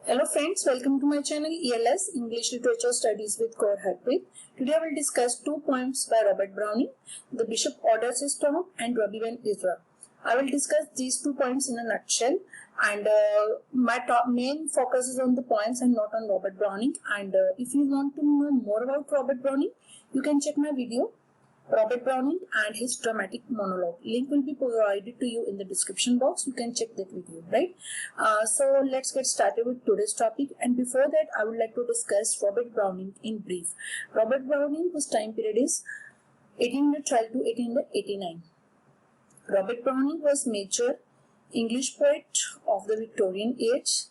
Hello friends, welcome to my channel ELS English Literature Studies with Core Harpreet. Today I will discuss two poems by Robert Browning, The Bishop Orders His Storm and Rabbi Ben Ezra. I will discuss these 2 poems in a nutshell, and my main focus is on the poems and not on Robert Browning. And if you want to know more about Robert Browning, you can check my video Robert Browning and his dramatic monologue. Link will be provided to you in the description box. You can check that video, right? So let's get started with today's topic. And before that, I would like to discuss Robert Browning in brief. Robert Browning, whose time period is 1812 to 1889. Robert Browning was major English poet of the Victorian age,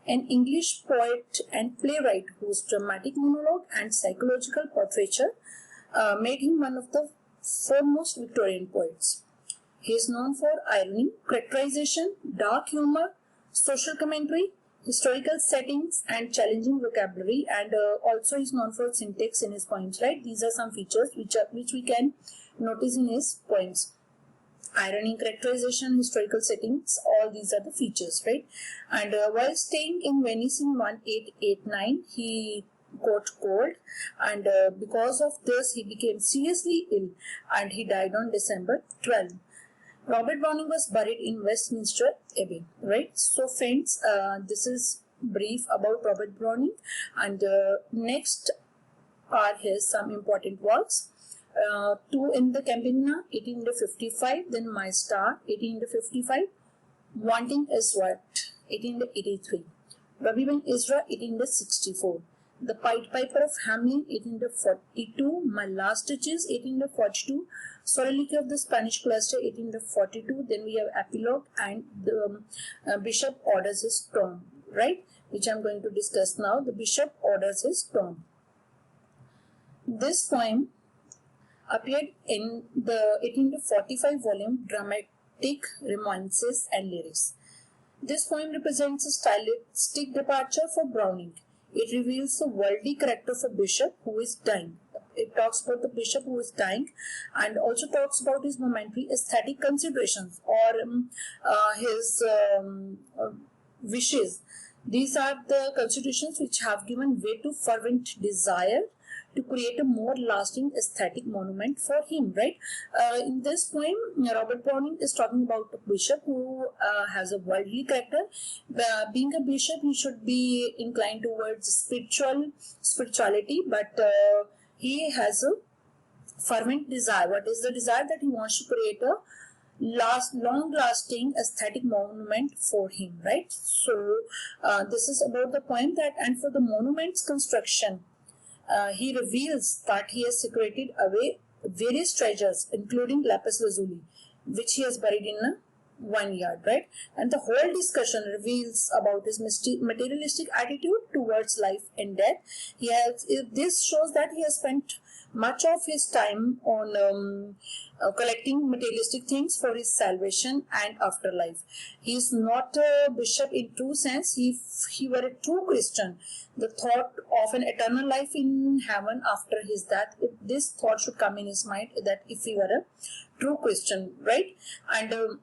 an English poet and playwright whose dramatic monologue and psychological portraiture made him one of the foremost Victorian poets. He is known for irony, characterization, dark humor, social commentary, historical settings, and challenging vocabulary, and also is known for syntax in his poems. Right? These are some features which we can notice in his poems. Irony, characterization, historical settings, all these are the features, right? And while staying in Venice in 1889, he got cold, and because of this he became seriously ill and he died on December 12. Robert Browning was buried in Westminster Abbey, right? So friends, this is brief about Robert Browning, and next are his some important works. Two in the Campagna, 1855, then My Star, 1855, Wanting is What, 1883, Rabbi Ben Ezra, 1864, The Pied Piper of Hamelin, 1842, My Last Stitches, 1842, Soliloquy of the Spanish Cloister, 1842. Then we have Epilogue and the Bishop Orders His Storm, right? Which I am going to discuss now. The Bishop Orders His Storm. This poem appeared in the 1845 volume Dramatic Romances and Lyrics. This poem represents a stylistic departure for Browning. It reveals the worldly character of a bishop who is dying. It talks about the bishop who is dying, and also talks about his momentary aesthetic considerations or his wishes. These are the considerations which have given way to fervent desire to create a more lasting aesthetic monument for him, right? In this poem, Robert Browning is talking about a bishop who has a worldly character. Being a bishop, he should be inclined towards spirituality, but he has a fervent desire. What is the desire? That he wants to create a long-lasting aesthetic monument for him, right? So this is about the poem that, and for the monument's construction, he reveals that he has secreted away various treasures, including lapis lazuli, which he has buried in a vineyard, right? And the whole discussion reveals about his materialistic attitude towards life and death. This shows that he has spent much of his time on collecting materialistic things for his salvation and afterlife. He is not a bishop in true sense. If he were a true Christian, the thought of an eternal life in heaven after his death, this thought should come in his mind, that if he were a true Christian, right? And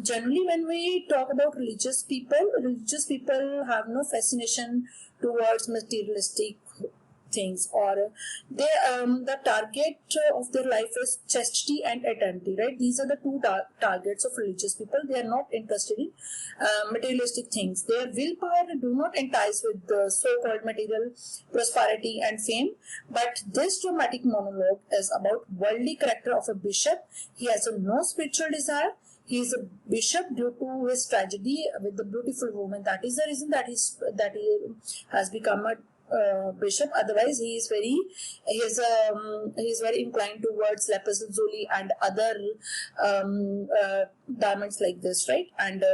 generally, when we talk about religious people have no fascination towards materialistic things, or they the target of their life is chastity and eternity, right? These are the two targets of religious people. They are not interested in materialistic things. Their willpower do not entice with the so-called material prosperity and fame. But this dramatic monologue is about worldly character of a bishop. He has no spiritual desire. He is a bishop due to his tragedy with the beautiful woman. That is the reason that he has become a bishop. Otherwise, he is very inclined towards lapis lazuli and other diamonds like this, right? And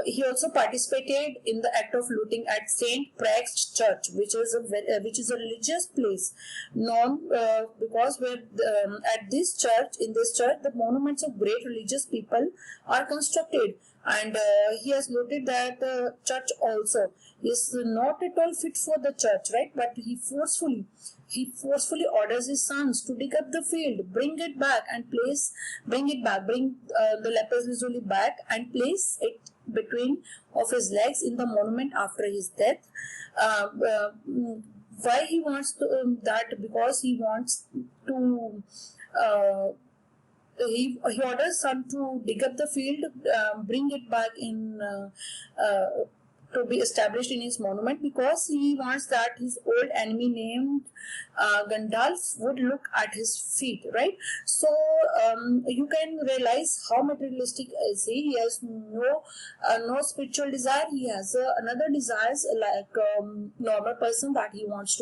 he also participated in the act of looting at Saint Praxed Church, which is a religious place known because in this church the monuments of great religious people are constructed, and he has looted that church also. He is not at all fit for the church, right? But he forcefully orders his sons to dig up the field, bring the lapis lazuli back and place it between of his legs in the monument after his death. Why he wants to, that? Because he wants to he orders son to dig up the field, bring it back in to be established in his monument, because he wants that his old enemy named Gandalf would look at his feet, right? So you can realize how materialistic is he. He has no spiritual desire. He has another desires like normal person, that he wants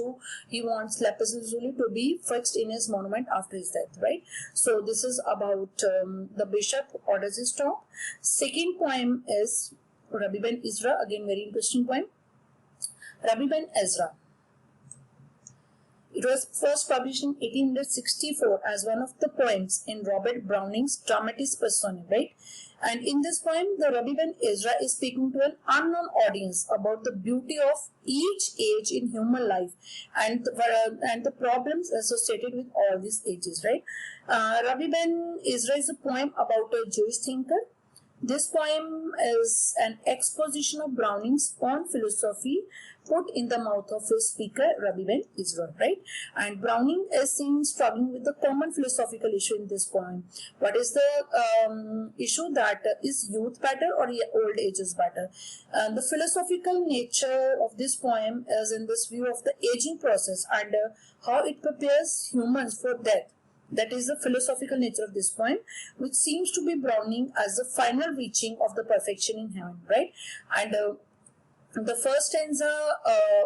lapis lazuli to be fixed in his monument after his death, right? So this is about the bishop orders his tomb. Second poem is Rabbi Ben Ezra, again very interesting poem. Rabbi Ben Ezra. It was first published in 1864 as one of the poems in Robert Browning's Dramatis Personae, right? And in this poem, the Rabbi Ben Ezra is speaking to an unknown audience about the beauty of each age in human life and the problems associated with all these ages, right? Rabbi Ben Ezra is a poem about a Jewish thinker. This poem is an exposition of Browning's own philosophy put in the mouth of his speaker, Rabbi Ben Ezra, right? And Browning is seen struggling with the common philosophical issue in this poem. What is the issue? That is youth better or old age is better? The philosophical nature of this poem is in this view of the aging process and how it prepares humans for death. That is the philosophical nature of this poem, which seems to be Browning as the final reaching of the perfection in heaven, right? And the first stanza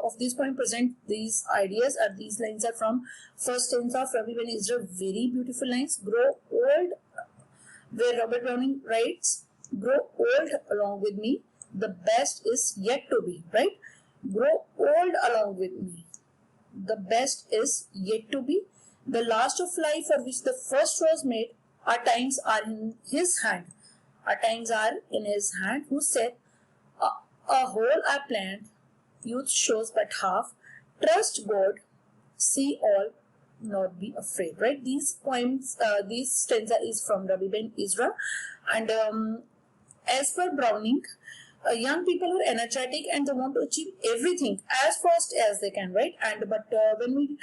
of this poem present these ideas, and these lines are from first stanza of Rabbi Ben Ezra. Very beautiful lines. Grow old, where Robert Browning writes, grow old along with me, the best is yet to be, right? Grow old along with me, the best is yet to be. The last of life for which the first was made, our times are in his hand. Our times are in his hand, who said, a whole I planned, youth shows but half. Trust God, see all, not be afraid. Right? These poems, this stanza is from Rabbi Ben Ezra, and as per Browning, young people are energetic and they want to achieve everything as fast as they can, right? And but when we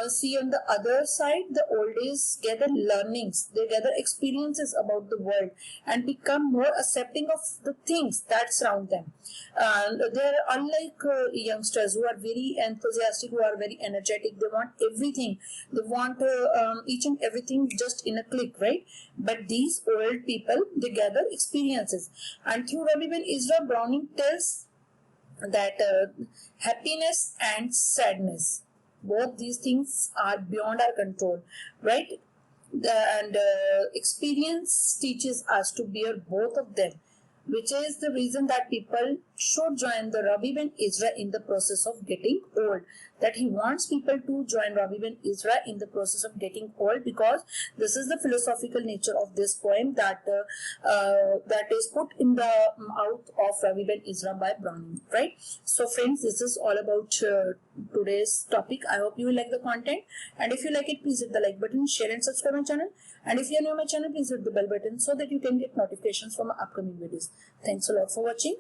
see on the other side, the old days gather learnings, they gather experiences about the world and become more accepting of the things that surround them. They're unlike youngsters who are very enthusiastic, who are very energetic. They want everything. They want each and everything just in a click, right? But these old people, they gather experiences. And through Rabbi Ben Ezra, Browning tells that happiness and sadness, both these things are beyond our control, right? And experience teaches us to bear both of them, which is the reason that people should join the Rabbi Ben Ezra in the process of getting old. That he wants people to join Rabbi Ben Ezra in the process of getting old, because this is the philosophical nature of this poem that that is put in the mouth of Rabbi Ben Ezra by Browning, right? So friends, this is all about today's topic. I hope you will like the content, and if you like it, please hit the like button, share and subscribe my channel. And if you are new to my channel, please hit the bell button so that you can get notifications from my upcoming videos. Thanks a lot for watching.